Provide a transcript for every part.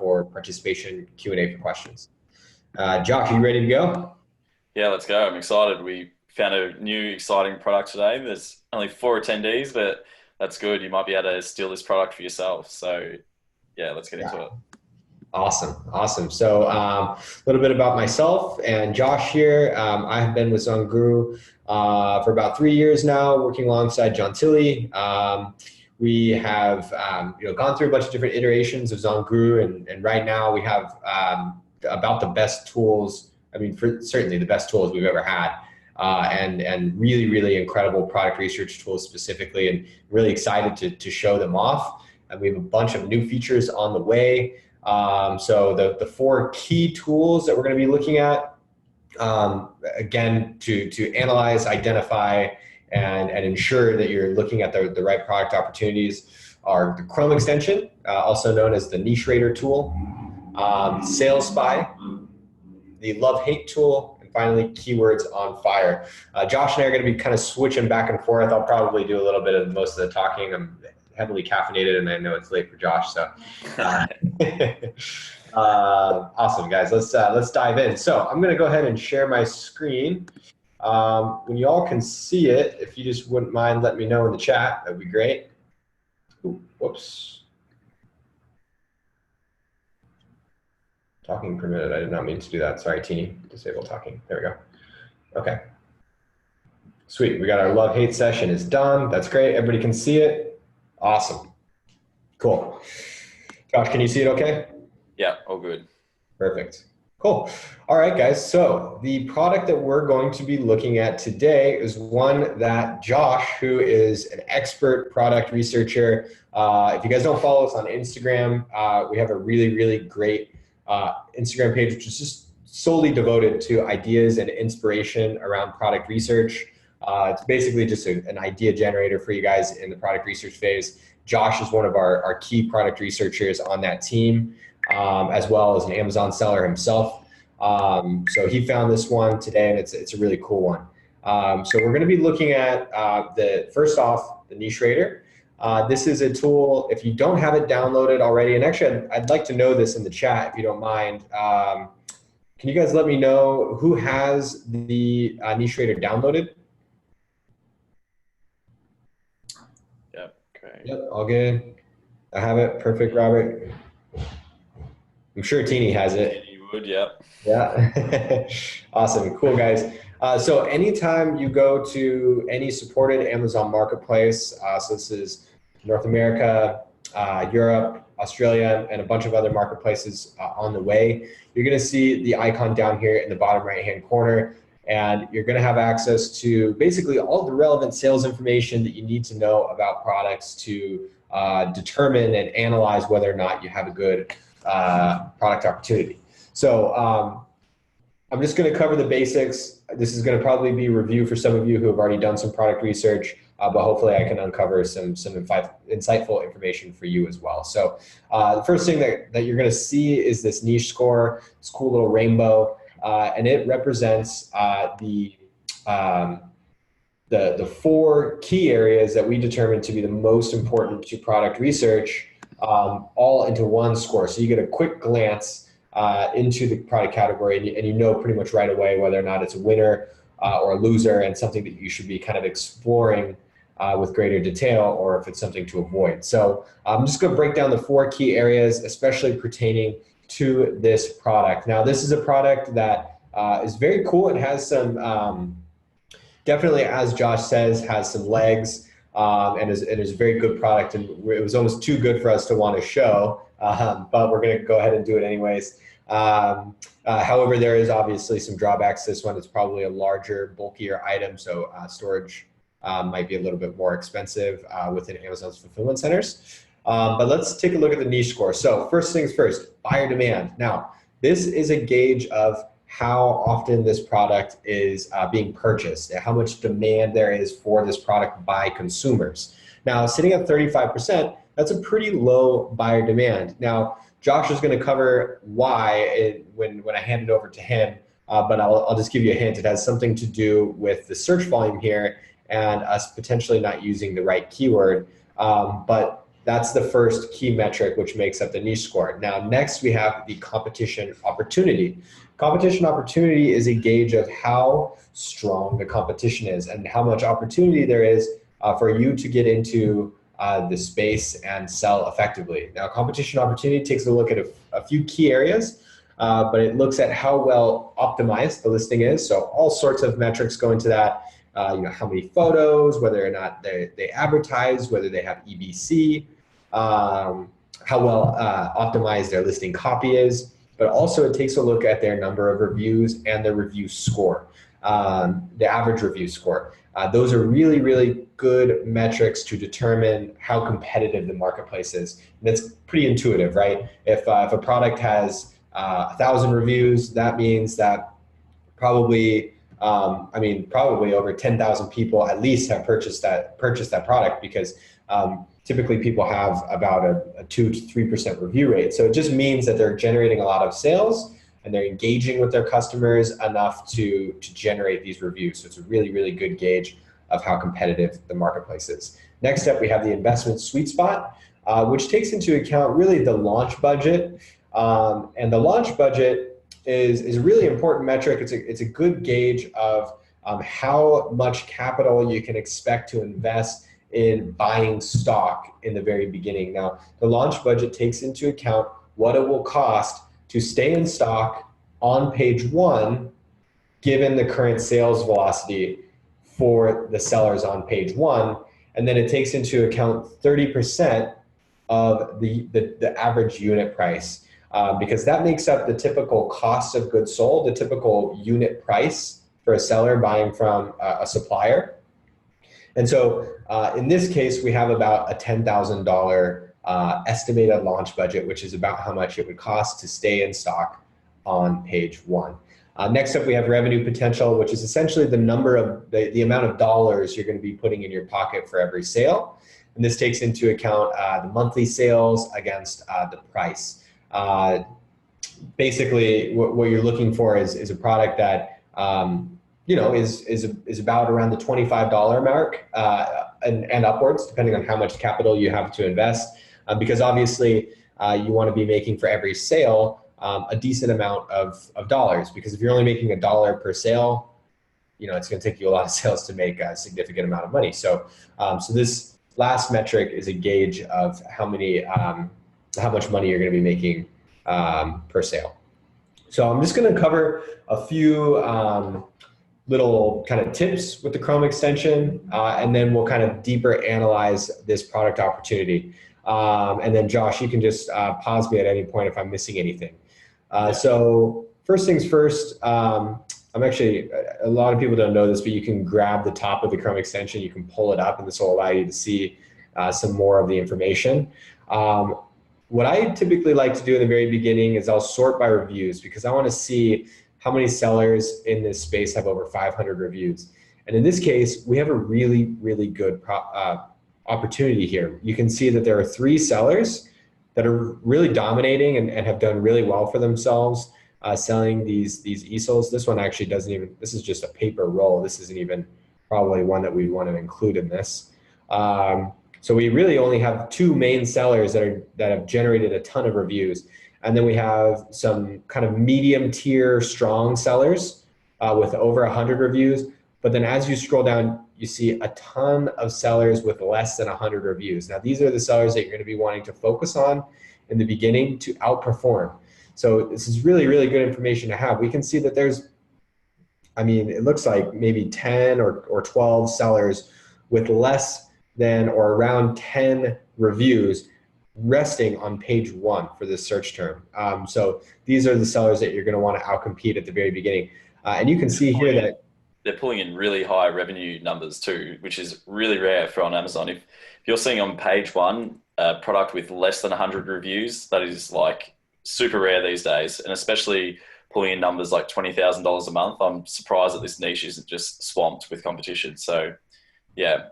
for participation, Q&A for questions. Josh, are you ready to go? Yeah, let's go. I'm excited. We found a new exciting product today. There's only 4 attendees, but that's good. You might be able to steal this product for yourself. So yeah, let's get into Yeah. it. Awesome. So a little bit about myself and Josh here. I have been with ZonGuru for about 3 years now, working alongside John Tilley. We have gone through a bunch of different iterations of ZonGuru, and right now we have about the best tools. I mean, certainly the best tools we've ever had, and really incredible product research tools specifically, and really excited to show them off. And we have a bunch of new features on the way. So the four key tools that we're going to be looking at, again, to analyze, identify, and ensure that you're looking at the right product opportunities are the Chrome extension, also known as the Niche Rater tool, Sales Spy, the Love-Hate tool, and finally Keywords on Fire. Josh and I are going to be kind of switching back and forth. I'll probably do a little bit of most of the talking. I'm heavily caffeinated, and I know it's late for Josh, so awesome, guys. Let's dive in. So I'm going to go ahead and share my screen. When you all can see it, if you just wouldn't mind letting me know in the chat, that'd be great. Ooh, whoops. Talking permitted. I did not mean to do that. Sorry, Teeny. Disable talking. There we go. Okay. Sweet. We got our love-hate session is done. That's great. Everybody can see it. Awesome. Cool. Josh, can you see it okay? Yeah, all good. Perfect. Cool. All right, guys. So the product that we're going to be looking at today is one that Josh, who is an expert product researcher, if you guys don't follow us on Instagram, we have a really great Instagram page, which is just solely devoted to ideas and inspiration around product research. It's basically just an idea generator for you guys in the product research phase. Josh is one of our key product researchers on that team, as well as an Amazon seller himself. So he found this one today, and it's a really cool one. So we're going to be looking at first off, the Niche Rater. This is a tool, if you don't have it downloaded already, and actually I'd like to know this in the chat if you don't mind. Can you guys let me know who has the Niche Rater downloaded? Yep, great. Yep, all good. I have it. Perfect, Robert. I'm sure Teeny has it. You would, yep. Yeah. Awesome. Cool, guys. So anytime you go to any supported Amazon marketplace, so this is North America, Europe, Australia, and a bunch of other marketplaces on the way, you're going to see the icon down here in the bottom right-hand corner, and you're going to have access to basically all the relevant sales information that you need to know about products to determine and analyze whether or not you have a good product opportunity. So I'm just going to cover the basics. This is going to probably be a review for some of you who have already done some product research, but hopefully I can uncover some insightful information for you as well. So the first thing that you're going to see is this niche score, this cool little rainbow, and it represents the four key areas that we determined to be the most important to product research, all into one score. So you get a quick glance into the product category, and you know pretty much right away whether or not it's a winner or a loser, and something that you should be kind of exploring with greater detail, or if it's something to avoid. So I'm just going to break down the four key areas, especially pertaining to this product. Now, this is a product that is very cool and has some, definitely, as Josh says, has some legs, and is a very good product, and it was almost too good for us to want to show, but we're going to go ahead and do it anyways. However, there is obviously some drawbacks to this one. It's probably a larger, bulkier item, so storage might be a little bit more expensive within Amazon's fulfillment centers. But let's take a look at the niche score. So first things first, buyer demand. Now, this is a gauge of how often this product is being purchased, how much demand there is for this product by consumers. Now, sitting at 35%, that's a pretty low buyer demand. Now, Josh is going to cover why when I hand it over to him, but I'll just give you a hint. It has something to do with the search volume here and us potentially not using the right keyword. But That's the first key metric which makes up the niche score. Now, next we have the competition opportunity. Competition opportunity is a gauge of how strong the competition is and how much opportunity there is for you to get into the space and sell effectively. Now, competition opportunity takes a look at a few key areas, but it looks at how well optimized the listing is. So all sorts of metrics go into that. How many photos, whether or not they advertise, whether they have EBC, how well optimized their listing copy is, but also it takes a look at their number of reviews and their review score, the average review score. Those are really, really good metrics to determine how competitive the marketplace is. And it's pretty intuitive, right? If a product has 1,000 reviews, that means that probably over 10,000 people at least have purchased that product, because typically people have about a 2 to 3% review rate. So it just means that they're generating a lot of sales and they're engaging with their customers enough to generate these reviews. So it's a really, really good gauge of how competitive the marketplace is. Next up, we have the investment sweet spot, which takes into account really the launch budget. And the launch budget is a really important metric. It's a good gauge of how much capital you can expect to invest in buying stock in the very beginning. Now, the launch budget takes into account what it will cost to stay in stock on page one, given the current sales velocity for the sellers on page one. And then it takes into account 30% of the average unit price, because that makes up the typical cost of goods sold, the typical unit price for a seller buying from a supplier. And so in this case, we have about a $10,000 estimated launch budget, which is about how much it would cost to stay in stock on page one. Next up, we have revenue potential, which is essentially the number of the amount of dollars you're going to be putting in your pocket for every sale. And this takes into account the monthly sales against the price. Basically, what you're looking for is a product that is about around the $25 mark and upwards, depending on how much capital you have to invest. Because obviously, you want to be making for every sale a decent amount of dollars. Because if you're only making $1 per sale, it's going to take you a lot of sales to make a significant amount of money. So this last metric is a gauge of how much money you're going to be making per sale. So I'm just going to cover a few little kind of tips with the Chrome extension, and then we'll kind of deeper analyze this product opportunity. And then Josh, you can just pause me at any point if I'm missing anything. So first things first, I'm actually, a lot of people don't know this, but you can grab the top of the Chrome extension, you can pull it up, and this will allow you to see some more of the information. What I typically like to do in the very beginning is I'll sort by reviews, because I want to see how many sellers in this space have over 500 reviews. And in this case, we have a really, really good opportunity here. You can see that there are 3 sellers that are really dominating and have done really well for themselves selling these easels. This one actually doesn't even, this is just a paper roll. This isn't even probably one that we want to include in this. So we really only have 2 main sellers that have generated a ton of reviews. And then we have some kind of medium tier strong sellers with over 100 reviews. But then as you scroll down, you see a ton of sellers with less than 100 reviews. Now, these are the sellers that you're going to be wanting to focus on in the beginning to outperform. So this is really, really good information to have. We can see that there's, it looks like maybe 10 or 12 sellers with less than or around 10 reviews resting on page 1 for this search term. So these are the sellers that you're going to want to outcompete at the very beginning. And you can see here that they're pulling in really high revenue numbers too, which is really rare for on Amazon. If you're seeing on page 1 a product with less than 100 reviews, that is like super rare these days, and especially pulling in numbers like $20,000 a month. I'm surprised that this niche isn't just swamped with competition. So yeah.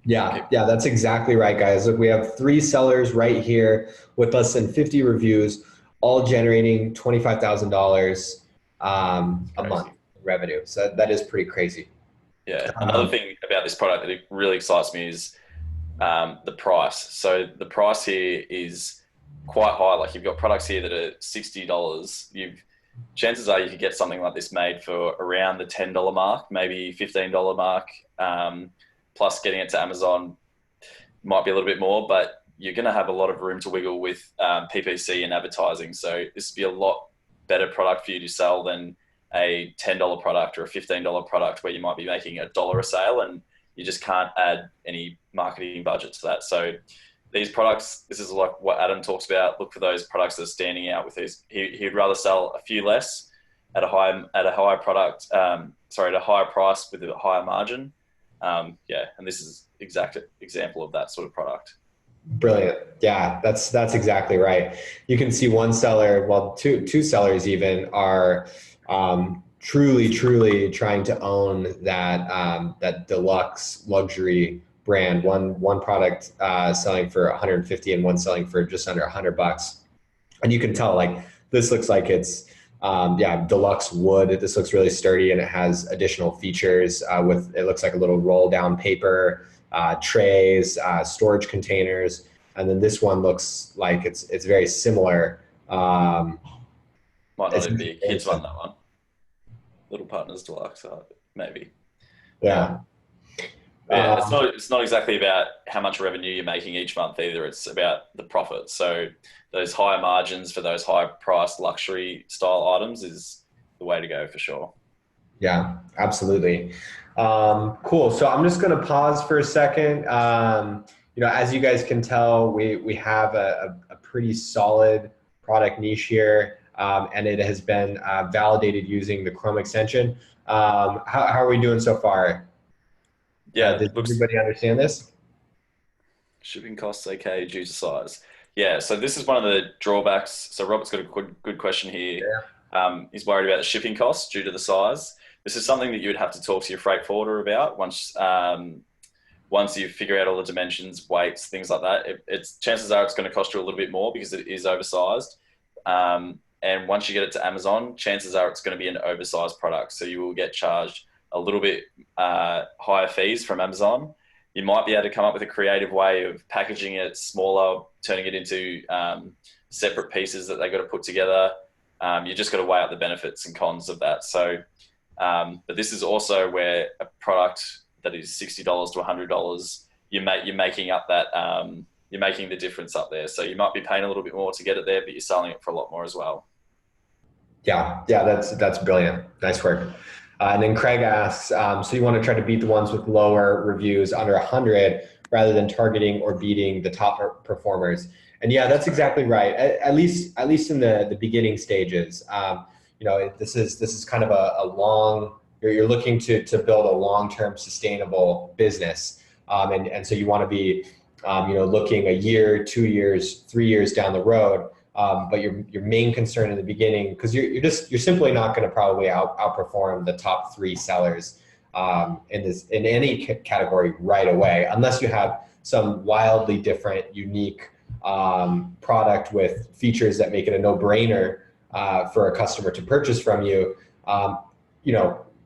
Yeah, that's exactly right, guys. Look, we have 3 sellers right here with less than 50 reviews, all generating $25,000 a month revenue. So that is pretty crazy. Yeah. Another thing about this product that really excites me is the price. So the price here is quite high. Like you've got products here that are $60. Chances are you could get something like this made for around the $10 mark, maybe $15 mark. Plus getting it to Amazon might be a little bit more, but you're going to have a lot of room to wiggle with PPC and advertising. So this would be a lot better product for you to sell than a $10 product or a $15 product where you might be making $1 a sale and you just can't add any marketing budget to that. So these products, this is like what Adam talks about. Look for those products that are standing out with these. He'd rather sell a few less at a higher product, at a higher price with a higher margin. And this is exact example of that sort of product. Brilliant. Yeah, that's exactly right. You can see one seller, well, two sellers even are truly trying to own that deluxe luxury brand. One product selling for 150 and one selling for just under $100. And you can tell like this looks like it's deluxe wood. This looks really sturdy and it has additional features with it looks like a little roll down paper, trays, storage containers. And then this one looks like it's very similar. Might not even be a kids one, that one. Little Partners Deluxe, maybe. Yeah. It's not exactly about how much revenue you're making each month either. It's about the profit. So those higher margins for those high priced luxury style items is the way to go for sure. Yeah, absolutely. Cool. So I'm just going to pause for a second. As you guys can tell, we have a pretty solid product niche here, and it has been validated using the Chrome extension. How are we doing so far? Yeah. Did everybody understand this? Shipping costs okay due to size. Yeah. So this is one of the drawbacks. So Robert's got a good question here. Yeah. He's worried about the shipping costs due to the size. This is something that you would have to talk to your freight forwarder about once you figure out all the dimensions, weights, things like that. Chances are it's going to cost you a little bit more because it is oversized. And once you get it to Amazon, chances are it's going to be an oversized product. So you will get charged a little bit higher fees from Amazon. You might be able to come up with a creative way of packaging it smaller, turning it into separate pieces that they got to put together. You just got to weigh out the benefits and cons of that. So, but this is also where a product that is $60 to $100, you're making up that you're making the difference up there. So you might be paying a little bit more to get it there, but you're selling it for a lot more as well. Yeah, that's brilliant. Nice work. And then Craig asks, so you want to try to beat the ones with lower reviews under 100 rather than targeting or beating the top performers. And yeah, that's exactly right. At least in the beginning stages. This is kind of a long. You're looking to build a long-term sustainable business, and so you want to be looking a year, 2 years, 3 years down the road. But your main concern in the beginning, because you're simply not going to probably outperform the top 3 sellers in any category right away, unless you have some wildly different, unique product with features that make it a no-brainer for a customer to purchase from you.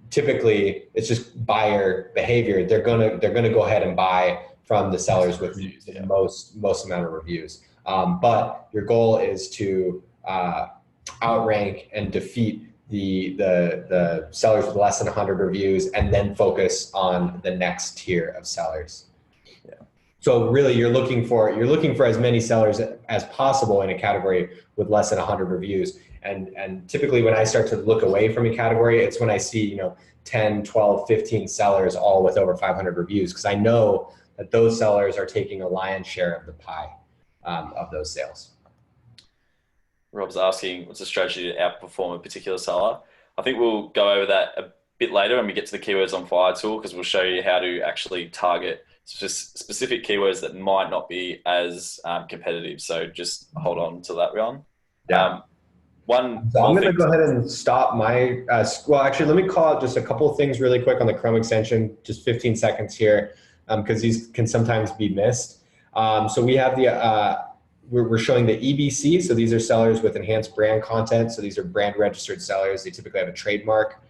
Typically it's just buyer behavior. They're gonna go ahead and buy from the sellers with the most amount of reviews. But your goal is to outrank and defeat the sellers with less than 100 reviews, and then focus on the next tier of sellers. Yeah. So really, you're looking for as many sellers as possible in a category with less than 100 reviews. And typically, when I start to look away from a category, it's when I see 10, 12, 15 sellers all with over 500 reviews, because I know that those sellers are taking a lion's share of the pie of those sales. Rob's asking, what's the strategy to outperform a particular seller? I think we'll go over that a bit later when we get to the Keywords on Fire tool, because we'll show you how to actually target specific keywords that might not be as competitive. So just hold on to that one. Yeah. So I'm going to go ahead and stop my, actually, let me call out just a couple of things really quick on the Chrome extension, just 15 seconds here, because these can sometimes be missed. So we have we're showing the EBC. So these are sellers with enhanced brand content. So these are brand registered sellers. They typically have a trademark.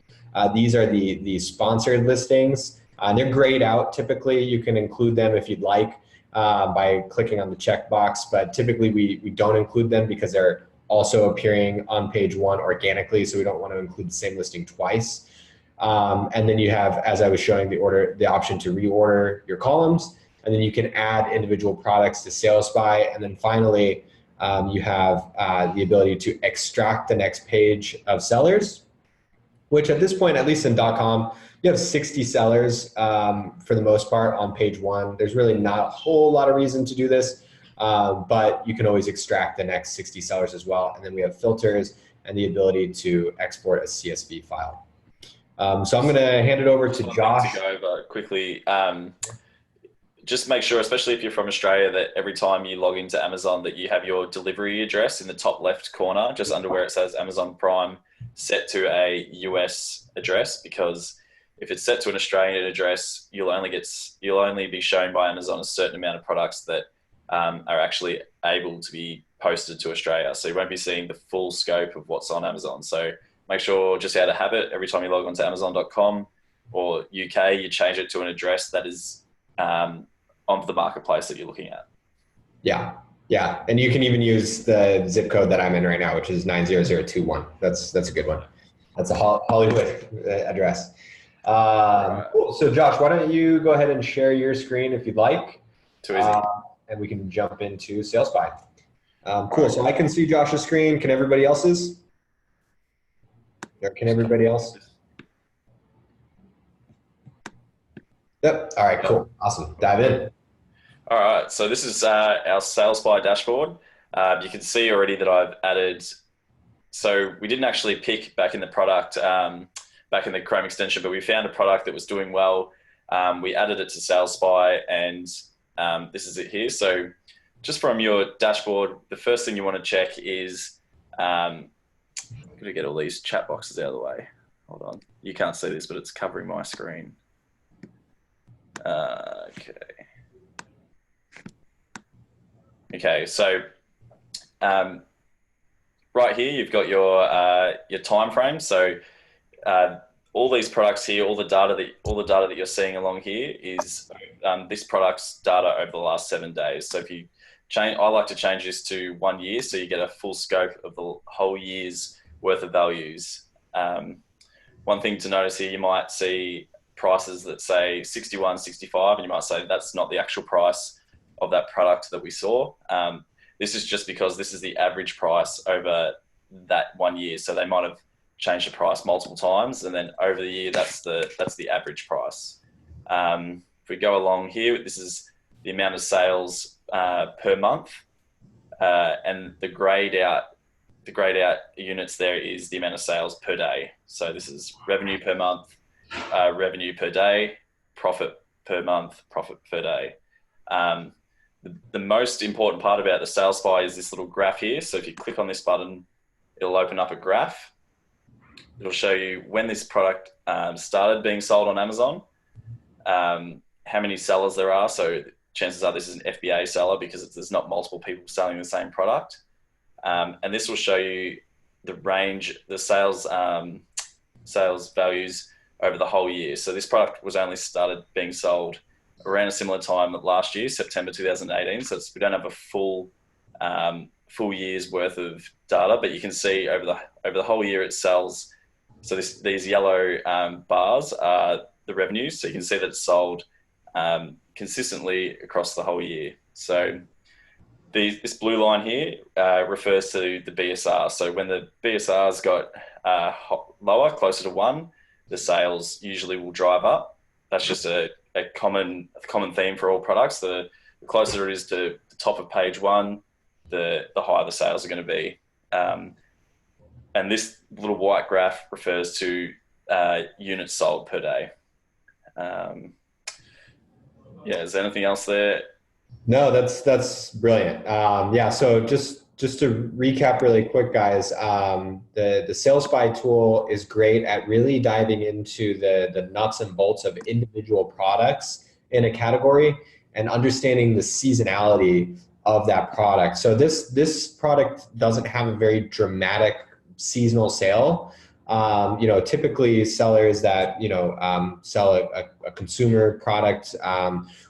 These are the sponsored listings. They're grayed out typically. You can include them if you'd like. by clicking on the checkbox, but typically we don't include them because they're also appearing on page one organically, so we don't want to include the same listing twice. And then you have, as I was showing, the option to reorder your columns, and then you can add individual products to Sales By, and then finally you have the ability to extract the next page of sellers, which at this point, at least in .com, you have 60 sellers for the most part on page one. There's really not a whole lot of reason to do this, but you can always extract the next 60 sellers as well. And then we have filters and the ability to export a CSV file. So I'm going to hand it over to Josh. To go over quickly, just make sure, especially if you're from Australia, that every time you log into Amazon that you have your delivery address in the top left corner, just under where it says Amazon Prime, set to a US address, because if it's set to an Australian address, you'll only be shown by Amazon a certain amount of products that are actually able to be posted to Australia. So you won't be seeing the full scope of what's on Amazon. So make sure, just out of habit, every time you log on to Amazon.com or UK, you change it to an address that is on the marketplace that you're looking at. Yeah. Yeah. And you can even use the zip code that I'm in right now, which is 90021. That's a good one. That's a Hollywood address. Cool. So Josh, why don't you go ahead and share your screen if you'd like. Too easy. And we can jump into Sales By. Cool. So I can see Josh's screen. Can everybody else's? Or can everybody else? Yep. All right, cool. Awesome. Dive in. All right. So this is our Sales By dashboard. You can see already that I've added, so we didn't actually pick back in the product, back in the Chrome extension, but we found a product that was doing well. We added it to Sales By, and this is it here. So just from your dashboard, the first thing you want to check is, I'm going to get all these chat boxes out of the way. Hold on. You can't see this, but it's covering my screen. Okay. Okay, so right here you've got your time frame. So all these products here, all the data that you're seeing along here is this product's data over the last 7 days. So if you change, I like to change this to 1 year, so you get a full scope of the whole year's worth of values. One thing to notice here, you might see prices that say 61, 65, and you might say that's not the actual price of that product that we saw. This is just because this is the average price over that 1 year. So they might have changed the price multiple times, and then over the year, that's the average price. If we go along here, this is the amount of sales per month, and the grayed out units there is the amount of sales per day. So this is revenue per month, revenue per day, profit per month, profit per day. The most important part about the Sales By is this little graph here. So if you click on this button, it'll open up a graph. It'll show you when this product started being sold on Amazon, how many sellers there are. So chances are this is an FBA seller because there's not multiple people selling the same product. And this will show you the range, the sales values over the whole year. So this product was only started being sold around a similar time last year, September 2018. So we don't have a full year's worth of data, but you can see over the whole year it sells. So these yellow bars are the revenues. So you can see that it's sold consistently across the whole year. So this blue line here refers to the BSR. So when the BSR's got lower, closer to 1, the sales usually will drive up. That's just a common theme for all products. The closer it is to the top of page 1, the higher the sales are going to be. And this little white graph refers to units sold per day. Is there anything else there? No, that's brilliant. Yeah, so just to recap really quick, guys, the Sales By tool is great at really diving into the nuts and bolts of individual products in a category and understanding the seasonality of that product. So this product doesn't have a very dramatic seasonal sale. Typically sellers that, sell a consumer product,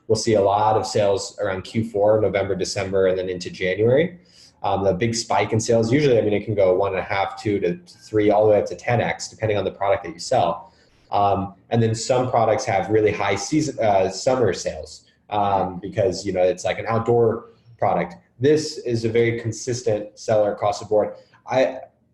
we'll see a lot of sales around Q4, November, December, and then into January. The big spike in sales, usually, it can go 1.5, 2 to 3, all the way up to 10x, depending on the product that you sell. And then some products have really high summer sales because, it's like an outdoor product. This is a very consistent seller across the board.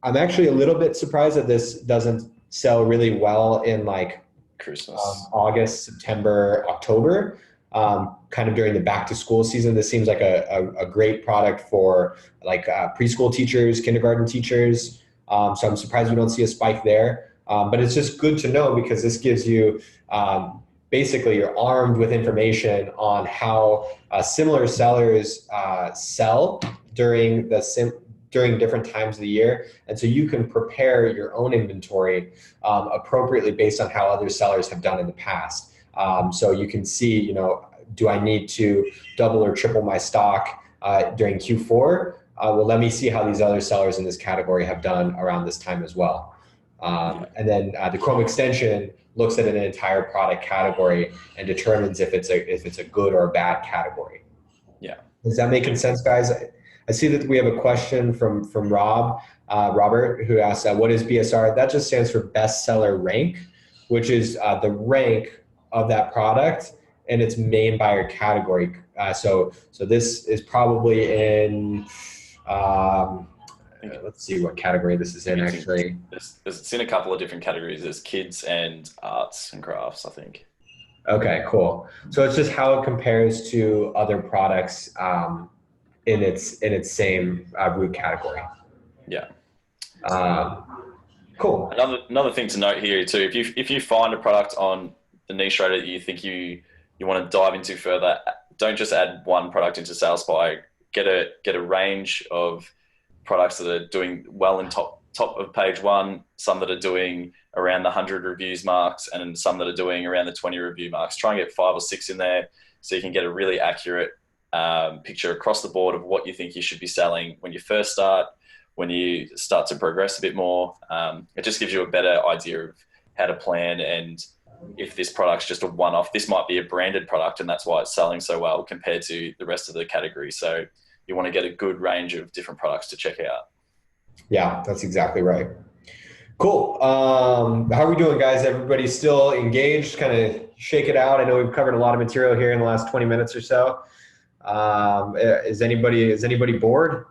I'm actually a little bit surprised that this doesn't sell really well in like Christmas, August, September, October, kind of during the back to school season. This seems like a great product for like preschool teachers, kindergarten teachers. So I'm surprised we don't see a spike there. But it's just good to know because this gives you, basically you're armed with information on how similar sellers sell during different times of the year. And so you can prepare your own inventory appropriately based on how other sellers have done in the past. So you can see, do I need to double or triple my stock during Q4? Well, let me see how these other sellers in this category have done around this time as well. And then the Chrome extension looks at an entire product category and determines if it's a good or a bad category. Yeah. Is that making sense, guys? I see that we have a question from Robert, who asks, what is BSR? That just stands for bestseller rank, which is the rank of that product and its main buyer category. So this is probably in, let's see what category this is in actually. It's in a couple of different categories. There's kids and arts and crafts, I think. Okay, cool. So it's just how it compares to other products in its same root category. Yeah. Cool. Another thing to note here too, if you find a product on the niche radar that you think you want to dive into further, don't just add one product into SalesBuy. Get a range of products that are doing well in top of page one, some that are doing around the 100 reviews marks, and some that are doing around the 20 review marks. Try and get 5 or 6 in there so you can get a really accurate picture across the board of what you think you should be selling when you first start, when you start to progress a bit more. It just gives you a better idea of how to plan, and if this product's just a one-off, this might be a branded product and that's why it's selling so well compared to the rest of the category. So you want to get a good range of different products to check out. Yeah, that's exactly right. Cool. How are we doing, guys? Everybody still engaged? Kind of shake it out. I know we've covered a lot of material here in the last 20 minutes or so. Is anybody bored?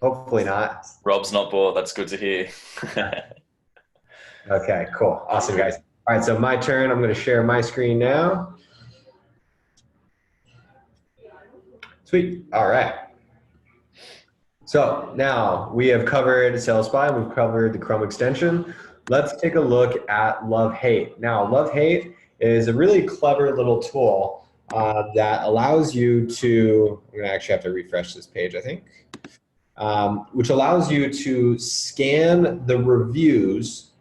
Hopefully not. Rob's not bored. That's good to hear. Okay, cool. Awesome, guys. All right, so my turn. I'm going to share my screen now. Sweet. All right. So now we have covered SalesBuy. We've covered the Chrome extension. Let's take a look at Love-Hate. Now, Love-Hate is a really clever little tool that allows you to, I'm going to actually have to refresh this page, I think, which allows you to scan the reviews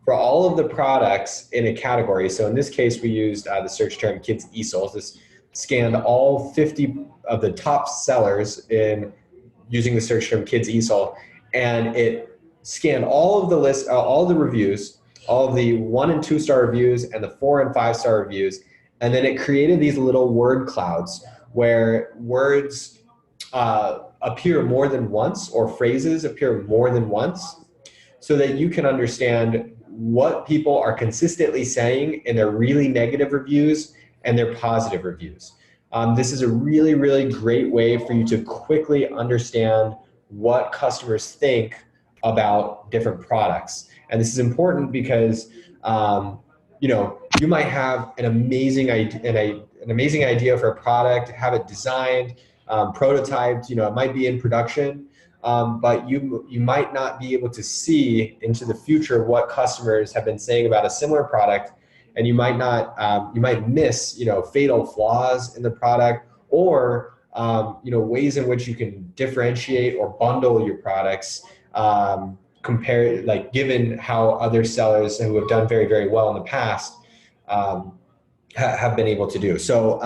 for all of the products in a category. So in this case, we used the search term kids easels. This scanned all 50 of the top sellers in using the search term kids easel, and it scanned all of the lists, all the reviews, all of the 1 and 2 star reviews and the 4 and 5 star reviews. And then it created these little word clouds where words appear more than once, or phrases appear more than once, so that you can understand what people are consistently saying in their really negative reviews and their positive reviews. This is a really, really great way for you to quickly understand what customers think about different products. And this is important because you might have an amazing idea for a product, have it designed, prototyped, it might be in production, but you might not be able to see into the future what customers have been saying about a similar product, and you might not, you might miss, fatal flaws in the product, or ways in which you can differentiate or bundle your products, given how other sellers who have done very, very well in the past have been able to do. So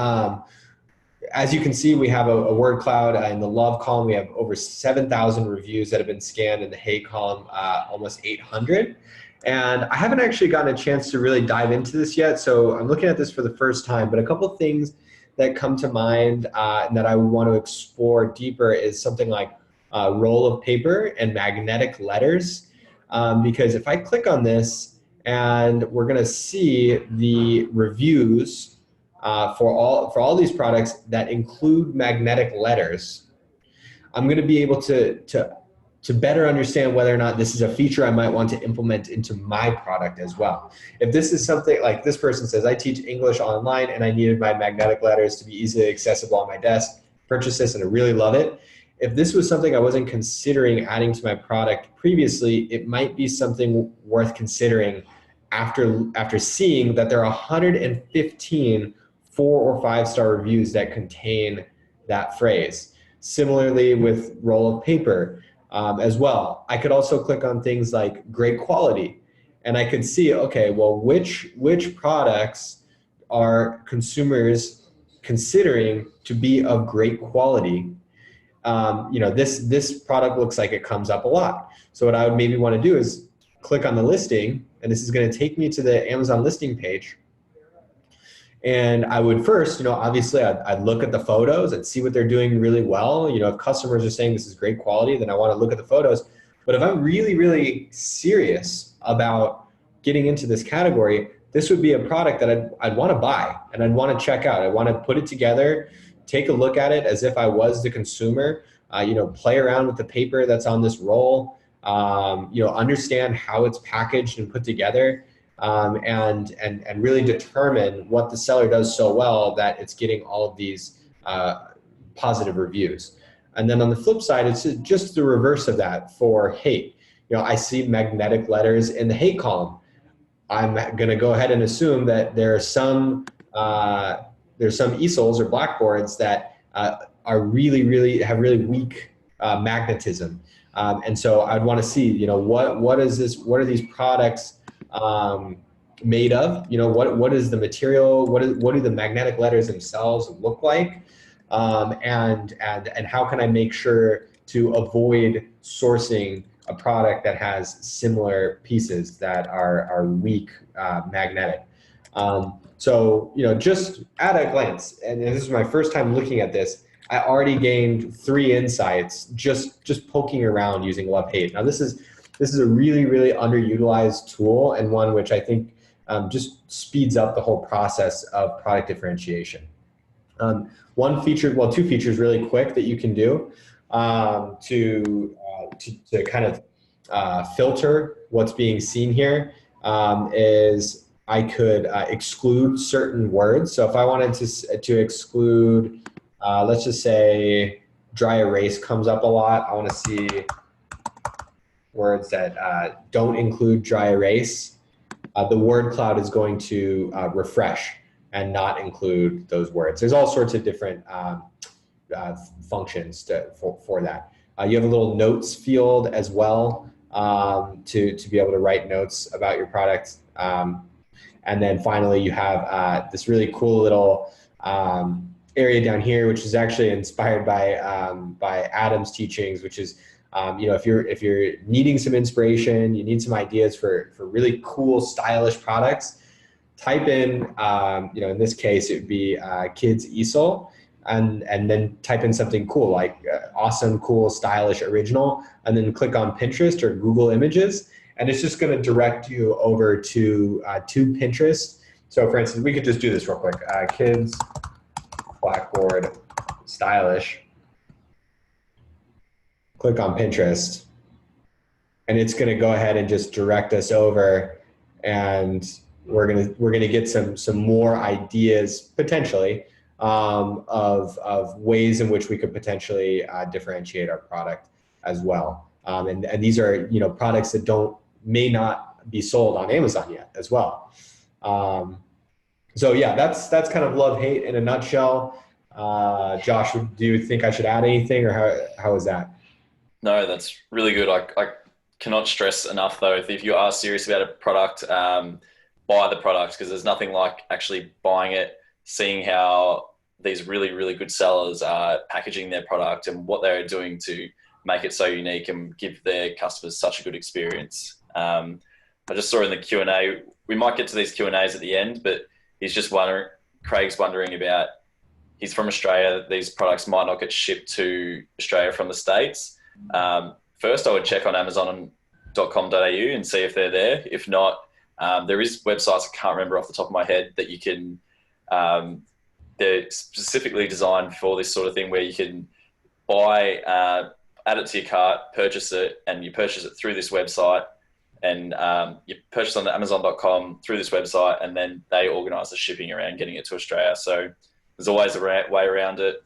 as you can see, we have a word cloud. In the love column, we have over 7,000 reviews that have been scanned. In the hate column, almost 800. And I haven't actually gotten a chance to really dive into this yet, so I'm looking at this for the first time. But a couple of things that come to mind and that I would want to explore deeper is something like roll of paper and magnetic letters. Because if I click on this, and we're going to see the reviews for all these products that include magnetic letters, I'm going to be able to better understand whether or not this is a feature I might want to implement into my product as well. If this is something like this person says, I teach English online and I needed my magnetic letters to be easily accessible on my desk, purchase this and I really love it. If this was something I wasn't considering adding to my product previously, it might be something worth considering after seeing that there are 115 4- or 5-star reviews that contain that phrase. Similarly with roll of paper as well. I could also click on things like great quality, and I could see, okay, well, which products are consumers considering to be of great quality? This product looks like it comes up a lot. So what I would maybe want to do is click on the listing, and this is going to take me to the Amazon listing page. And I would first, obviously I'd look at the photos and see what they're doing really well. If customers are saying this is great quality, then I want to look at the photos. But if I'm really, really serious about getting into this category, this would be a product that I'd want to buy and I'd want to check out. I want to put it together, take a look at it as if I was the consumer, play around with the paper that's on this roll, understand how it's packaged and put together. And really determine what the seller does so well that it's getting all of these positive reviews. And then on the flip side, it's just the reverse of that for hate. I see magnetic letters in the hate column. I'm going to go ahead and assume that there's some easels or blackboards that are have really weak magnetism. And so I'd want to see, what is this? What are these products made of? What is the material? What do the magnetic letters themselves look like? And how can I make sure to avoid sourcing a product that has similar pieces that are weak magnetic? So just at a glance, and this is my first time looking at this, I already gained 3 insights just poking around using Love Hate. Now this is a really, really underutilized tool, and one which I think just speeds up the whole process of product differentiation. Two features really quick that you can do to kind of filter what's being seen here is I could exclude certain words. So if I wanted to exclude, let's just say dry erase comes up a lot. I want to see words that don't include dry erase. The word cloud is going to refresh and not include those words. There's all sorts of different functions for that. You have a little notes field as well to be able to write notes about your product. And then finally, you have this really cool little area down here, which is actually inspired by Adam's teachings, which is if you're needing some inspiration, you need some ideas for really cool, stylish products, type in, in this case, it would be kids easel, and then type in something cool like awesome, cool, stylish, original, and then click on Pinterest or Google Images, and it's just going to direct you over to Pinterest. So for instance, we could just do this real quick. Kids blackboard stylish. Click on Pinterest, and it's going to go ahead and just direct us over, and we're gonna get some more ideas potentially of ways in which we could potentially differentiate our product as well. And these are products that may not be sold on Amazon yet as well. So yeah, that's kind of Love Hate in a nutshell. Josh, do you think I should add anything, or how is that? No, that's really good. I cannot stress enough though, if you are serious about a product, buy the product, because there's nothing like actually buying it, seeing how these really, really good sellers are packaging their product and what they're doing to make it so unique and give their customers such a good experience. I just saw in the Q&A, we might get to these Q&As at the end, but Craig's wondering about, he's from Australia, these products might not get shipped to Australia from the States. First, I would check on amazon.com.au and see if they're there. If not, there is websites, I can't remember off the top of my head, that you can, they're specifically designed for this sort of thing, where you can buy, add it to your cart, purchase it, and you purchase it through this website, and you purchase on the amazon.com through this website, and then they organise the shipping around getting it to Australia. So there's always a way around it.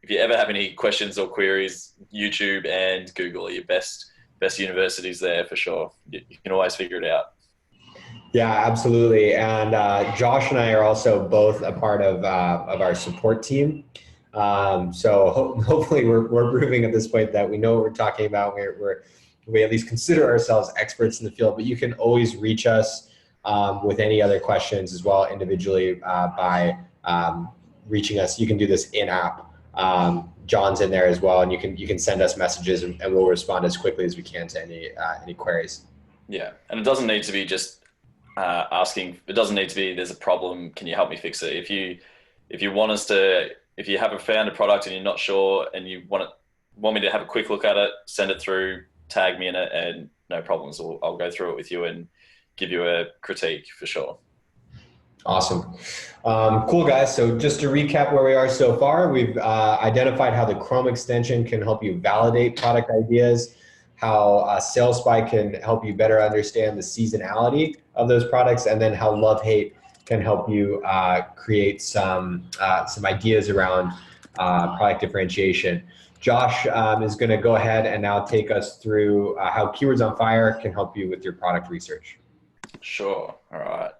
If you ever have any questions or queries, YouTube and Google are your best universities there for sure. You can always figure it out. Yeah, absolutely. And Josh and I are also both a part of our support team. So hopefully we're proving at this point that we know what we're talking about. We at least consider ourselves experts in the field, but you can always reach us with any other questions as well individually by reaching us. You can do this in-app. John's in there as well, and you can send us messages and we'll respond as quickly as we can to any queries. Yeah, and it doesn't need to be just asking. It doesn't need to be, there's a problem, can you help me fix it? If you want us to, if you haven't found a product and you're not sure and you want me to have a quick look at it, send it through, tag me in it, and no problems. I'll go through it with you and give you a critique for sure. Awesome. Cool, guys. So just to recap where we are so far, we've identified how the Chrome extension can help you validate product ideas, how SalesSpy can help you better understand the seasonality of those products, and then how Love-Hate can help you create some ideas around product differentiation. Josh is going to go ahead and now take us through how Keywords on Fire can help you with your product research. Sure. All right.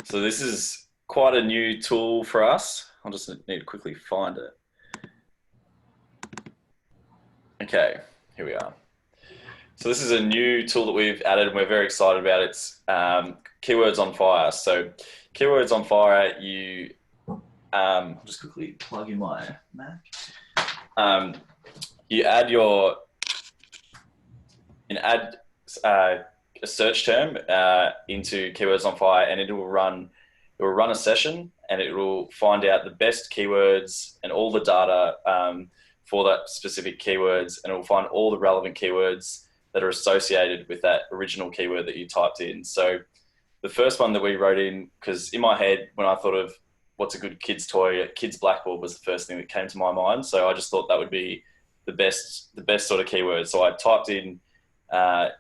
So this is quite a new tool for us. I'll just need to quickly find it. Okay, here we are. So this is a new tool that we've added and we're very excited about. It's Keywords on Fire. So Keywords on Fire, I'll just quickly plug in my Mac. You add a search term into Keywords on Fire, and it will run a session, and it will find out the best keywords and all the data for that specific keywords, and it will find all the relevant keywords that are associated with that original keyword that you typed in. So the first one that we wrote in, because in my head, when I thought of what's a good kid's toy, kid's blackboard was the first thing that came to my mind. So I just thought that would be the best sort of keyword. So I typed in, I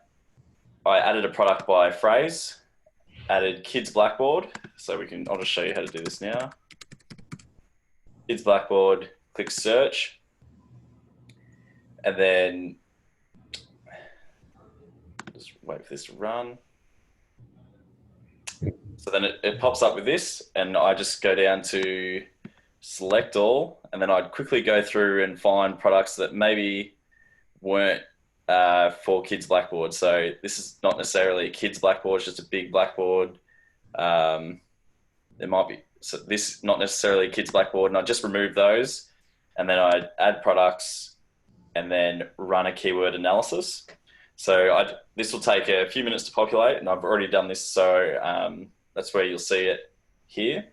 added a product by phrase, added kids blackboard. So I'll just show you how to do this now. Kids blackboard, click search, and then just wait for this to run. So then it pops up with this, and I just go down to select all, and then I'd quickly go through and find products that maybe weren't for kids blackboard. So this is not necessarily a kids blackboard, it's just a big blackboard. There might be, so this not necessarily a kids blackboard, and I just remove those, and then I'd add products and then run a keyword analysis. So this will take a few minutes to populate, and I've already done this. So that's where you'll see it here.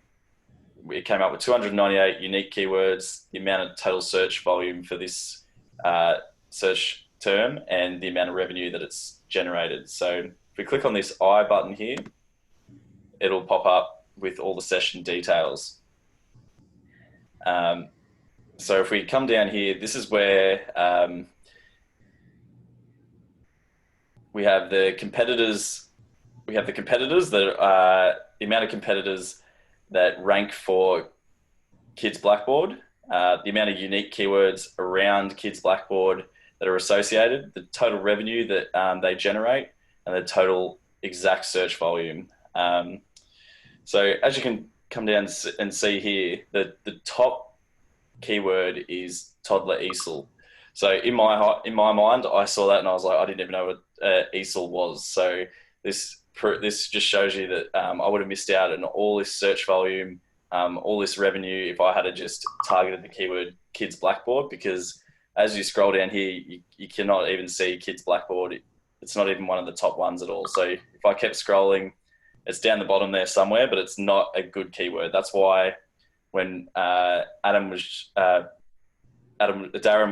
We came up with 298 unique keywords, the amount of total search volume for this search term, and the amount of revenue that it's generated. So if we click on this I button here, it'll pop up with all the session details. So if we come down here, this is where we have the competitors. We have the competitors that are the amount of competitors that rank for Kids Blackboard, the amount of unique keywords around Kids Blackboard that are associated, the total revenue that they generate, and the total exact search volume. So as you can come down and see here, the top keyword is toddler easel. So in my mind, I saw that and I was like, I didn't even know what easel was. So this just shows you that I would have missed out on all this search volume all this revenue if I had just targeted the keyword kids blackboard, because as you scroll down here, you cannot even see kids blackboard. It's not even one of the top ones at all. So if I kept scrolling, it's down the bottom there somewhere, but it's not a good keyword. That's why when Darren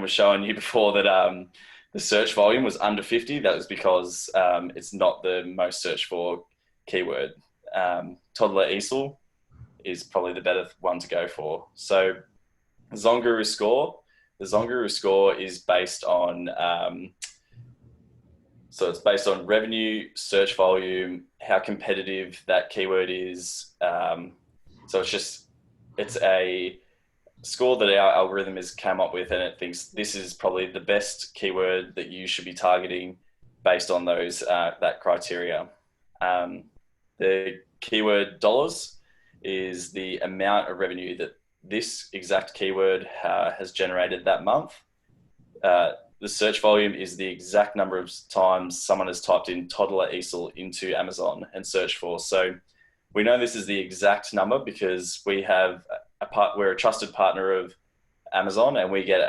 was showing you before that the search volume was under 50, that was because it's not the most searched for keyword. Toddler easel is probably the better one to go for. So ZonGuru score. The ZonGuru score is based on it's based on revenue, search volume, how competitive that keyword is. So it's a score that our algorithm has come up with, and it thinks this is probably the best keyword that you should be targeting based on those that criteria. The keyword dollars is the amount of revenue that this exact keyword has generated that month. The search volume is the exact number of times someone has typed in toddler easel into Amazon and searched for. So we know this is the exact number because we're a trusted partner of Amazon, and we get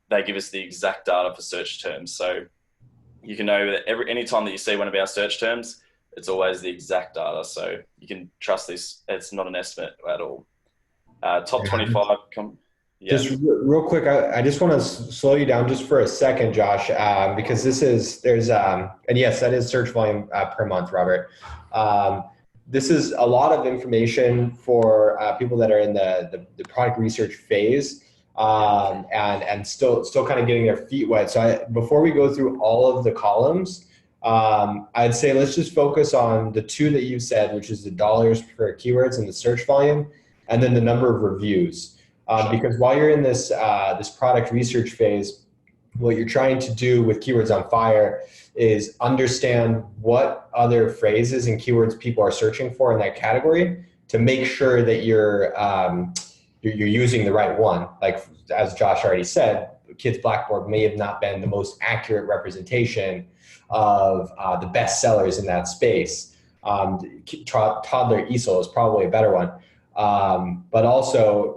they give us the exact data for search terms. So you can know that any time that you see one of our search terms, it's always the exact data. So you can trust this. It's not an estimate at all. Top 25. Yeah. Just real quick, I just want to slow you down just for a second, Josh, because and yes, that is search volume per month, Robert. This is a lot of information for people that are in the product research phase and still kind of getting their feet wet. So before we go through all of the columns, I'd say let's just focus on the two that you said, which is the dollars per keywords and the search volume, and then the number of reviews. Because while you're in this product research phase, what you're trying to do with Keywords on Fire is understand what other phrases and keywords people are searching for in that category to make sure that you're using the right one. Like as Josh already said, Kids Blackboard may have not been the most accurate representation of the best sellers in that space. Toddler easel is probably a better one, but also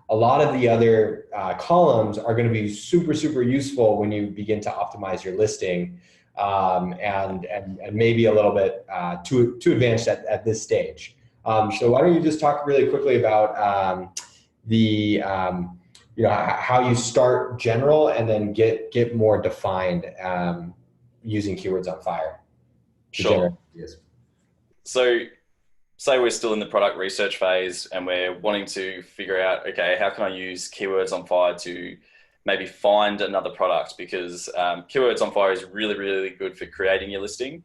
a lot of the other columns are going to be super, super useful when you begin to optimize your listing, and maybe a little bit too advanced at this stage. So why don't you just talk really quickly about how you start general and then get more defined using Keywords on Fire. Sure. So say we're still in the product research phase and we're wanting to figure out, okay, how can I use Keywords on Fire to maybe find another product? Because Keywords on Fire is really, really good for creating your listing.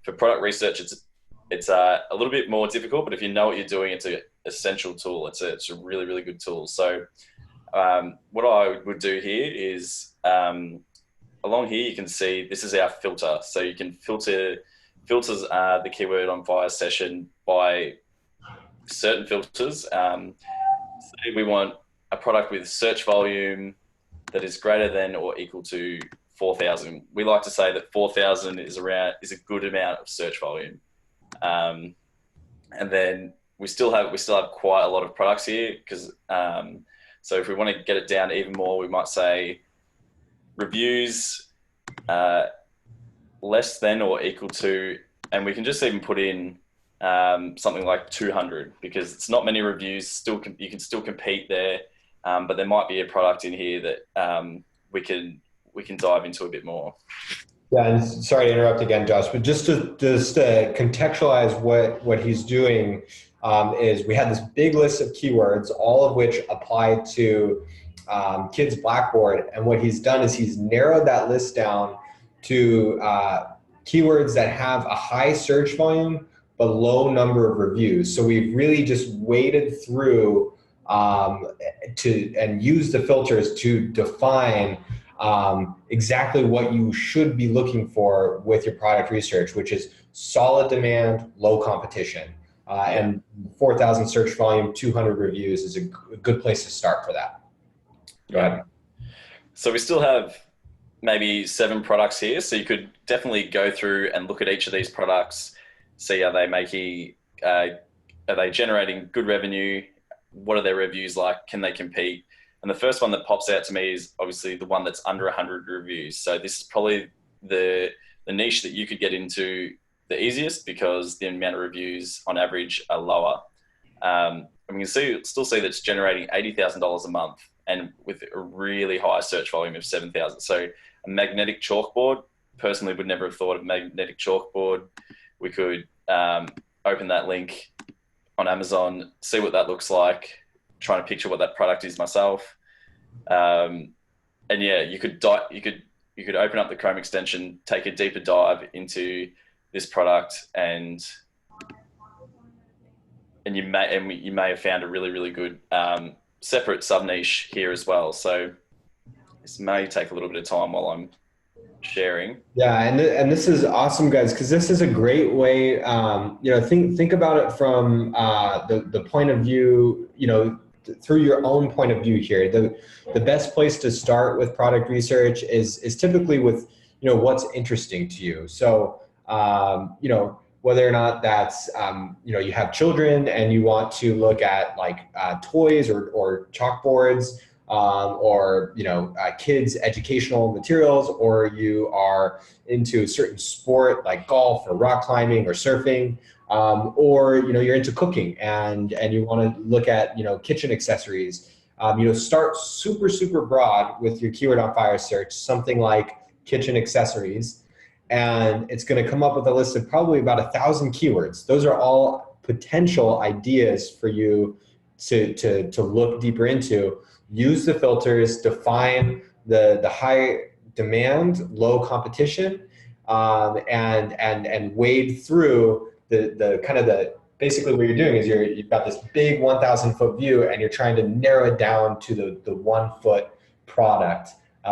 For product research, it's a little bit more difficult, but if you know what you're doing, it's an essential tool. It's a really, really good tool. So what I would do here is along here, you can see this is our filter. So you can filters the Keyword on Fire session by certain filters. Say we want a product with search volume that is greater than or equal to 4,000. We like to say that 4,000 is a good amount of search volume. And then we still have quite a lot of products here because so if we want to get it down even more, we might say reviews less than or equal to, and we can just even put in something like 200 because it's not many reviews. You can still compete there, but there might be a product in here that we can dive into a bit more. Yeah, and sorry to interrupt again, Josh, but just to contextualize what he's doing is we had this big list of keywords, all of which apply to Kids Blackboard, and what he's done is he's narrowed that list down to keywords that have a high search volume but low number of reviews. So we've really just waded through and used the filters to define exactly what you should be looking for with your product research, which is solid demand, low competition. And 4,000 search volume, 200 reviews is a good place to start for that. Go ahead. So we still have maybe 7 products here. So you could definitely go through and look at each of these products, see are they making are they generating good revenue? What are their reviews like? Can they compete? And the first one that pops out to me is obviously the one that's under 100 reviews. So this is probably the niche that you could get into the easiest because the amount of reviews on average are lower. And we can still see that it's generating $80,000 a month and with a really high search volume of 7,000. So a magnetic chalkboard, personally would never have thought of magnetic chalkboard. We could open that link on Amazon, see what that looks like, trying to picture what that product is myself. And yeah, you could open up the Chrome extension, take a deeper dive into this product, and you may have found a really, really good separate sub niche here as well. So this may take a little bit of time while I'm sharing. Yeah, and this is awesome, guys, because this is a great way. Think about it from the point of view, through your own point of view here. The best place to start with product research is typically with what's interesting to you. So whether or not that's you have children and you want to look at like toys or chalkboards. Or kids' educational materials, or you are into a certain sport like golf or rock climbing or surfing, or you're into cooking and you want to look at kitchen accessories. Start super broad with your keyword on fire search, something like kitchen accessories, and it's going to come up with a list of probably about 1,000 keywords. Those are all potential ideas for you to look deeper into. Use the filters, define the high demand, low competition, and wade through the kind of basically what you're doing is you've got this big 1,000 foot view and you're trying to narrow it down to the 1 foot product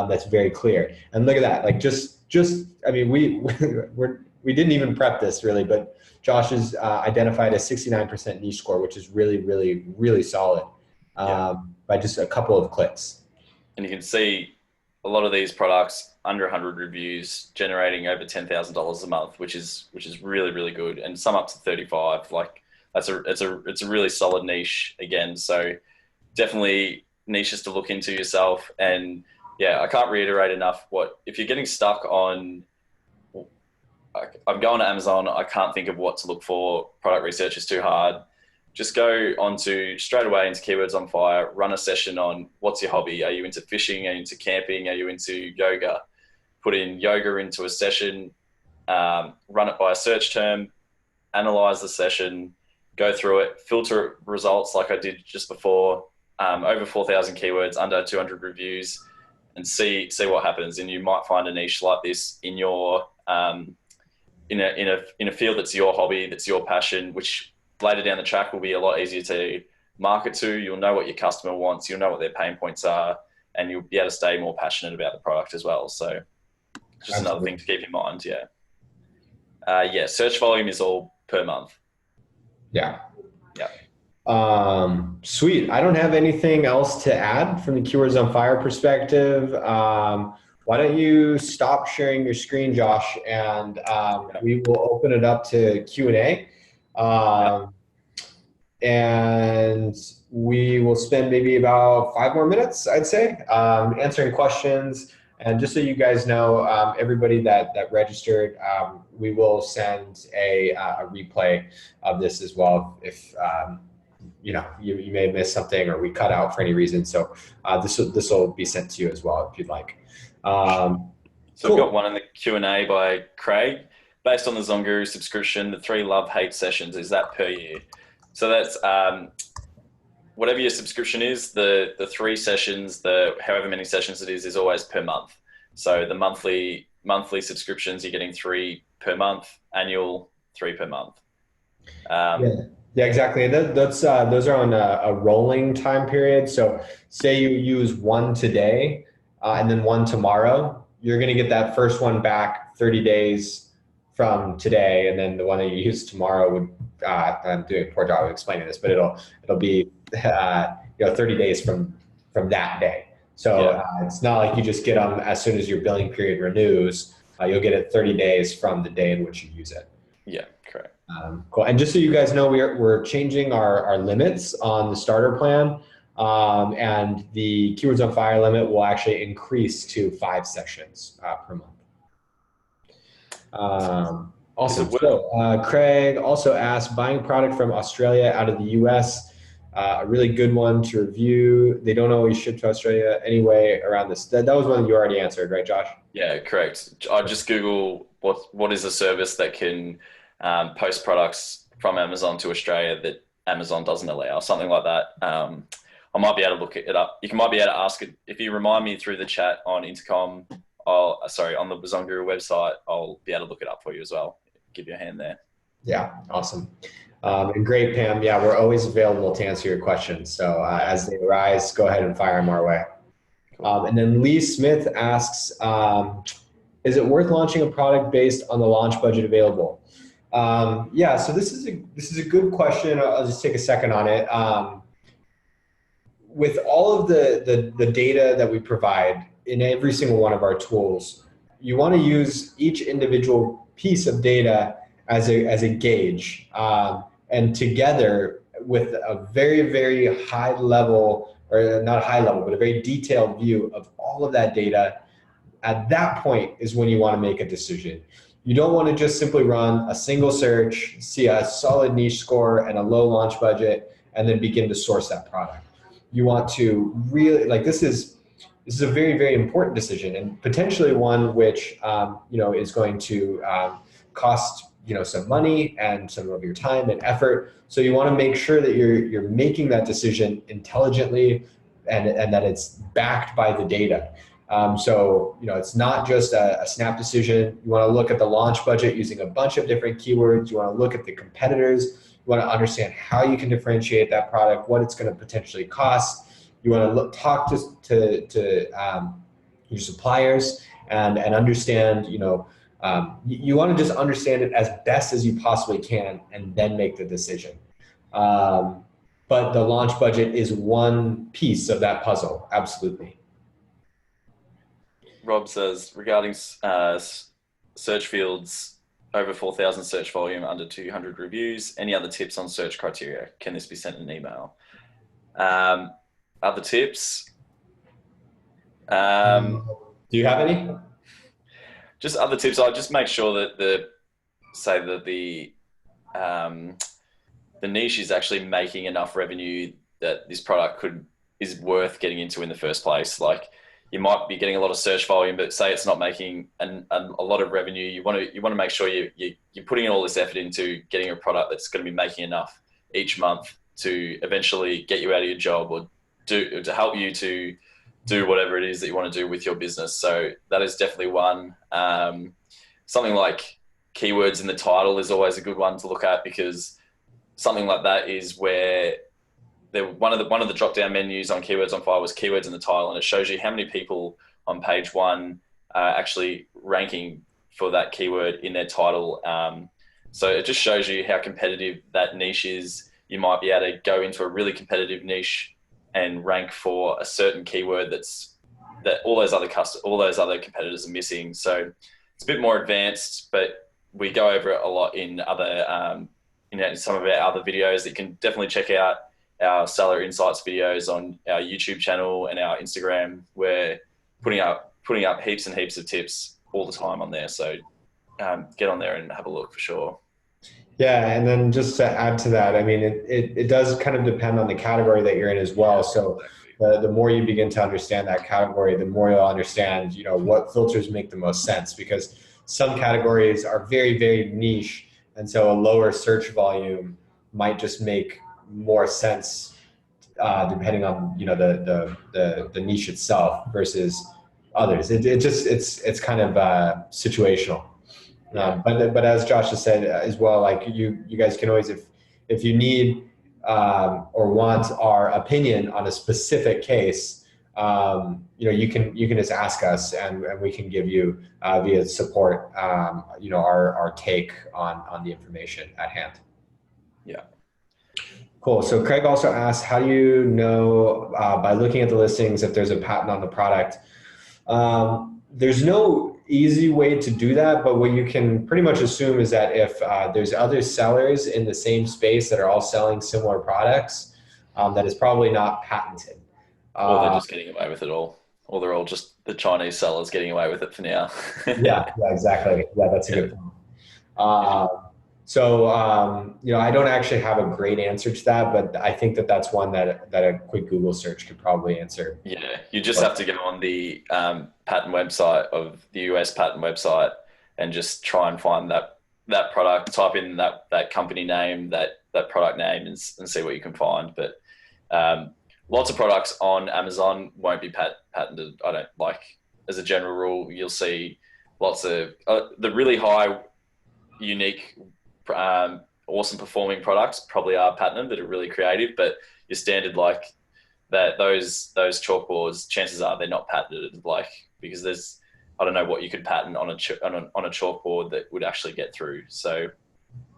that's very clear. And look at that, like I mean, we didn't even prep this really, but Josh has identified a 69% niche score, which is really, really, really solid. By just a couple of clicks. And you can see a lot of these products under 100 reviews generating over $10,000 a month, which is really, really good, and some up to 35. Like it's a really solid niche again. So definitely niches to look into yourself. And yeah, I can't reiterate enough if you're getting stuck on, I'm going to Amazon, I can't think of what to look for, product research is too hard. Just go straight away into Keywords on Fire, run a session on what's your hobby. Are you into fishing? Are you into camping? Are you into yoga? Put in yoga into a session, run it by a search term, analyze the session, go through it, filter results like I did just before, over 4,000 keywords, under 200 reviews, and see what happens. And you might find a niche like this in your in a field that's your hobby, that's your passion, which later down the track will be a lot easier to market to. You'll know what your customer wants, you'll know what their pain points are, and you'll be able to stay more passionate about the product as well. So just another thing to keep in mind. Search volume is all per month. Sweet. I don't have anything else to add from the Keywords on Fire perspective. Why don't you stop sharing your screen, Josh, and we will open it up to Q&A. And we will spend maybe about 5 more minutes, I'd say, answering questions. And just so you guys know, everybody that registered, we will send a replay of this as well if you may have missed something or we cut out for any reason. So this will be sent to you as well if you'd like. So cool. We've got one in the Q&A by Craig. Based on the ZonGuru subscription, the 3 love-hate sessions, is that per year? So that's whatever your subscription is, the 3 sessions, however many sessions it is always per month. So the monthly subscriptions, you're getting 3 per month, annual 3 per month. Yeah, exactly. And those are on a rolling time period. So say you use 1 today and then 1 tomorrow, you're going to get that first one back 30 days from today, and then the one that you use tomorrow would I'm doing a poor job of explaining this, but it'll be 30 days from that day. So it's not like you just get them as soon as your billing period renews. You'll get it 30 days from the day in which you use it. Yeah, correct. Cool. And just so you guys know, we're changing our limits on the starter plan. And the Keywords on Fire limit will actually increase to 5 sessions per month. Awesome. So Craig also asked, buying product from Australia out of the US, a really good one to review. They don't always ship to Australia anyway around this. That was one you already answered, right, Josh? Yeah, correct. I just Google what is a service that can post products from Amazon to Australia that Amazon doesn't allow, something like that. I might be able to look it up. You might be able to ask it if you remind me through the chat on Intercom. On the ZonGuru website, I'll be able to look it up for you as well. Give you a hand there. Yeah, awesome. And great, Pam. Yeah, we're always available to answer your questions. So as they arise, go ahead and fire them our way. Cool. And then Lee Smith asks, is it worth launching a product based on the launch budget available? Yeah, so this is a good question. I'll just take a second on it. With all of the data that we provide in every single one of our tools, you want to use each individual piece of data as a gauge, and together with a very, very high level, or not high level, but a very detailed view of all of that data. At that point is when you want to make a decision. You don't want to just simply run a single search, see a solid niche score and a low launch budget, and then begin to source that product. You want to really, like, this is a very, very important decision, and potentially one which is going to cost some money and some of your time and effort. So you want to make sure that you're making that decision intelligently, and that it's backed by the data. So it's not just a snap decision. You want to look at the launch budget using a bunch of different keywords. You want to look at the competitors. You want to understand how you can differentiate that product, what it's going to potentially cost. You want to talk to your suppliers and understand, you want to just understand it as best as you possibly can and then make the decision. But the launch budget is one piece of that puzzle, absolutely. Rob says, regarding search fields, over 4,000 search volume, under 200 reviews, any other tips on search criteria? Can this be sent in an email? Other tips? Do you have any? Just other tips. I'll just make sure that the niche is actually making enough revenue that this product is worth getting into in the first place. Like, you might be getting a lot of search volume, but say it's not making a lot of revenue. You want to make sure you're putting in all this effort into getting a product that's going to be making enough each month to eventually get you out of your job, or to help you to do whatever it is that you want to do with your business. So that is definitely one. Something like keywords in the title is always a good one to look at, because something like that is where one of the drop-down menus on Keywords on Fire was keywords in the title, and it shows you how many people on page 1 are actually ranking for that keyword in their title. So it just shows you how competitive that niche is. You might be able to go into a really competitive niche and rank for a certain keyword that all those other competitors are missing. So it's a bit more advanced, but we go over it a lot in other some of our other videos that you can definitely check out. Our Seller Insights videos on our YouTube channel and our Instagram. We're putting up heaps and heaps of tips all the time on there. So get on there and have a look for sure. Yeah, and then just to add to that, I mean, it does kind of depend on the category that you're in as well. So the more you begin to understand that category, the more you'll understand, what filters make the most sense, because some categories are very, very niche, and so a lower search volume might just make more sense depending on the niche itself versus others. It's kind of situational. But as Josh has said as well, like you guys can always, if you need or want our opinion on a specific case, you can just ask us, and we can give you via support our take on the information at hand. Yeah. Cool. So Craig also asked, how do you know by looking at the listings if there's a patent on the product? There's no easy way to do that, but what you can pretty much assume is that if there's other sellers in the same space that are all selling similar products, that is probably not patented. Or they're Uh, just getting away with it all. Or they're all just the Chinese sellers getting away with it for now. yeah, exactly. Yeah, that's a Yeah. good point. Uh, I don't actually have a great answer to that, but I think that that's one that a quick Google search could probably answer. Yeah, you just have to go on the patent website of the US patent website and just try and find that product. Type in that company name, that product name, and see what you can find. But lots of products on Amazon won't be patented. I don't like, as a general rule, you'll see lots of the really high, unique, awesome performing products probably are patented that are really creative. But your standard like that those chalkboards, chances are they're not patented, like because there's I don't know what you could patent on a chalkboard that would actually get through. So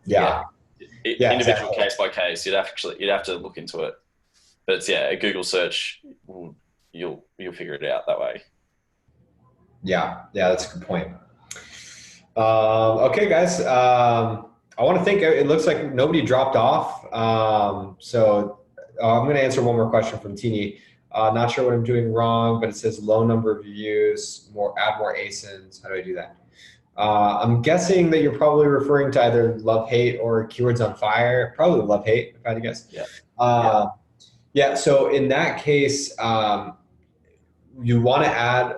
yeah, Yeah, yeah, individual exactly. case by case, you'd have to look into it. But it's, yeah, a Google search, you'll figure it out that way. Yeah, yeah, that's a good point. Okay, guys. I want to think. It looks like nobody dropped off. I'm going to answer one more question from Teeny. Not sure what I'm doing wrong, but it says low number of views. Add more ASINs. How do I do that? I'm guessing that you're probably referring to either love hate or keywords on fire. Probably love hate, if I had to guess. Yeah, yeah, Uh, yeah. So in that case, you want to add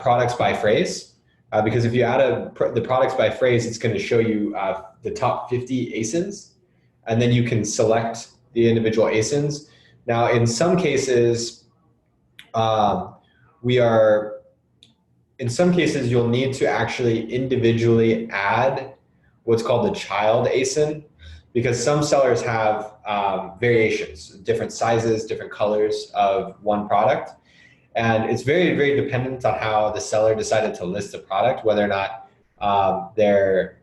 products by phrase. Because if you add the products by phrase, it's going to show you the top 50 ASINs, and then you can select the individual ASINs. Now, in some cases, um, we are in some cases you'll need to actually individually add what's called the child ASIN, because some sellers have variations, different sizes, different colors of one product. And it's very, very dependent on how the seller decided to list the product, whether or not they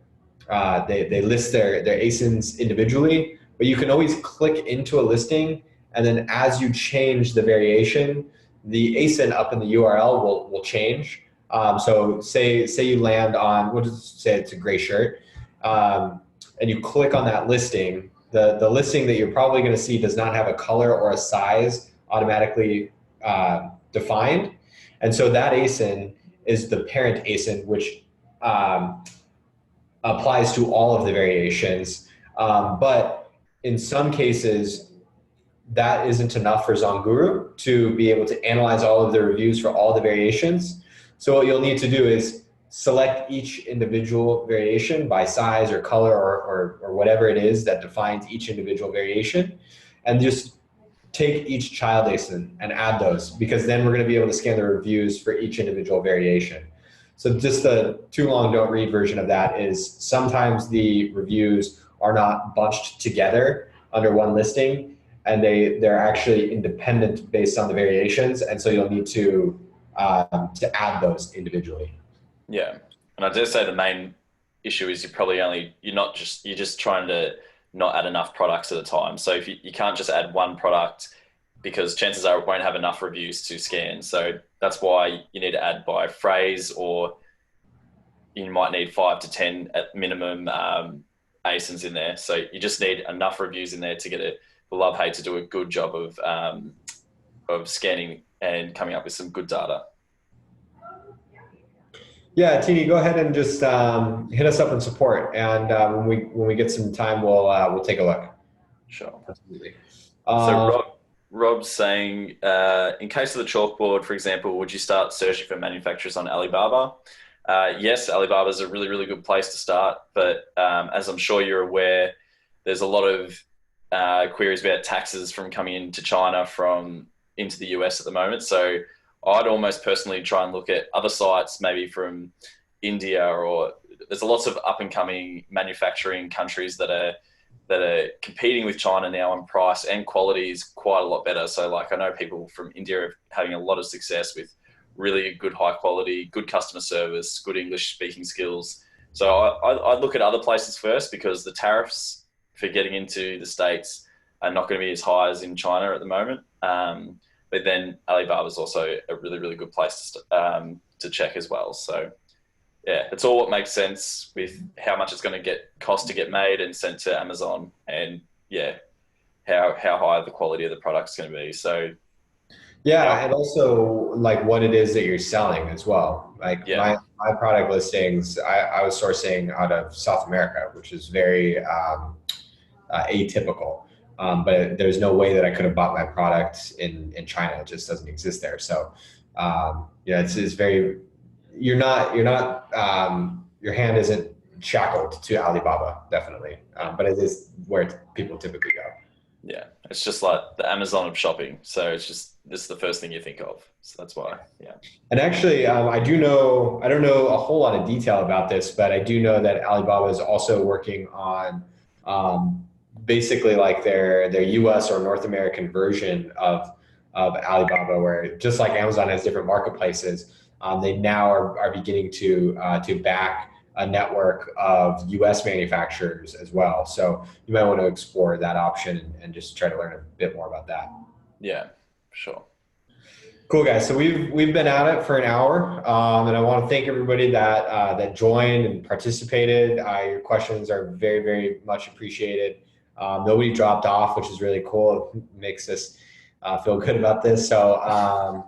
list their ASINs individually. But you can always click into a listing, and then as you change the variation, the ASIN up in the URL will change. So say you land on, we'll just say it's a gray shirt, and you click on that listing. The listing that you're probably going to see does not have a color or a size automatically defined. And so that ASIN is the parent ASIN, which applies to all of the variations. But in some cases, that isn't enough for ZonGuru to be able to analyze all of the reviews for all the variations. So what you'll need to do is select each individual variation by size or color or whatever it is that defines each individual variation, and just take each child ASIN and add those, because then we're going to be able to scan the reviews for each individual variation. So just the too long don't read version of that is sometimes the reviews are not bunched together under one listing, and they're actually independent based on the variations, and so you'll need to add those individually. yeah. And I dare say the main issue is you're just trying to not add enough products at a time. So if you can't just add one product, because chances are it won't have enough reviews to scan. So that's why you need to add by phrase, or you might need 5 to 10 at minimum ASINs in there. So you just need enough reviews in there to get the love hate to do a good job of scanning and coming up with some good data. Yeah, Tini, go ahead and just hit us up in support, and when we get some time, we'll take a look. Sure. Absolutely. So Rob's saying, in case of the chalkboard, for example, would you start searching for manufacturers on Alibaba? Yes, Alibaba is a really, really good place to start. But as I'm sure you're aware, there's a lot of queries about taxes from coming into China into the US at the moment. So I'd almost personally try and look at other sites, maybe from India, or there's lots of up and coming manufacturing countries that are competing with China now on price, and quality is quite a lot better. So like I know people from India are having a lot of success with really good high quality, good customer service, good English speaking skills. So I look at other places first, because the tariffs for getting into the States are not going to be as high as in China at the moment. But then Alibaba is also a really, really good place to check as well. So yeah, it's all what makes sense with how much it's going to cost to get made and sent to Amazon, and yeah, how high the quality of the product's going to be. So Yeah, yeah, and also like what it is that you're selling as well. Like yeah, my product listings, I was sourcing out of South America, which is very atypical. But there's no way that I could have bought my product in China. It just doesn't exist there. So it's very your hand isn't shackled to Alibaba, definitely. But it is where people typically go. yeah. It's just like the Amazon of shopping. So it's just this is the first thing you think of. So that's why, yeah. And actually, I don't know a whole lot of detail about this, but I do know that Alibaba is also working on basically like their US or North American version of Alibaba, where just like Amazon has different marketplaces, they now are beginning to back a network of US manufacturers as well. So you might want to explore that option and just try to learn a bit more about that. Yeah, sure. Cool, guys. So we've been at it for an hour, and I want to thank everybody that joined and participated. Your questions are very, very much appreciated. Nobody dropped off, which is really cool. It makes us feel good about this. So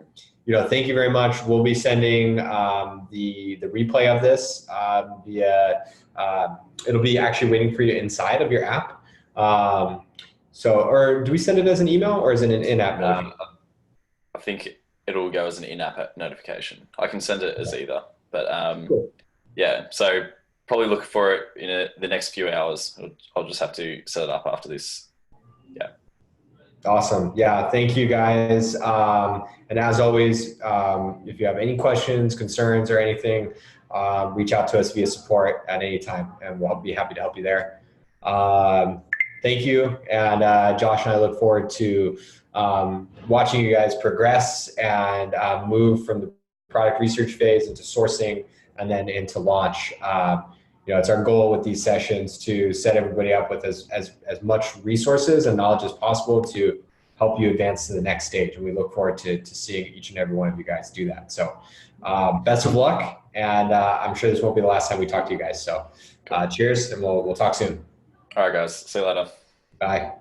thank you very much. We'll be sending the replay of this via. It'll be actually waiting for you inside of your app. Or do we send it as an email or is it an in-app notification? I think it'll go as an in-app notification. I can send it as either, but Cool. yeah. So probably look for it in the next few hours. I'll just have to set it up after this. Yeah. Awesome. Yeah. Thank you, guys. And as always, if you have any questions, concerns, or anything, reach out to us via support at any time, and we'll be happy to help you there. Thank you. And Josh and I look forward to watching you guys progress and move from the product research phase into sourcing and then into launch. It's our goal with these sessions to set everybody up with as much resources and knowledge as possible to help you advance to the next stage. And we look forward to seeing each and every one of you guys do that. So best of luck. And I'm sure this won't be the last time we talk to you guys. So cheers, and we'll talk soon. All right, guys. See you later. Bye.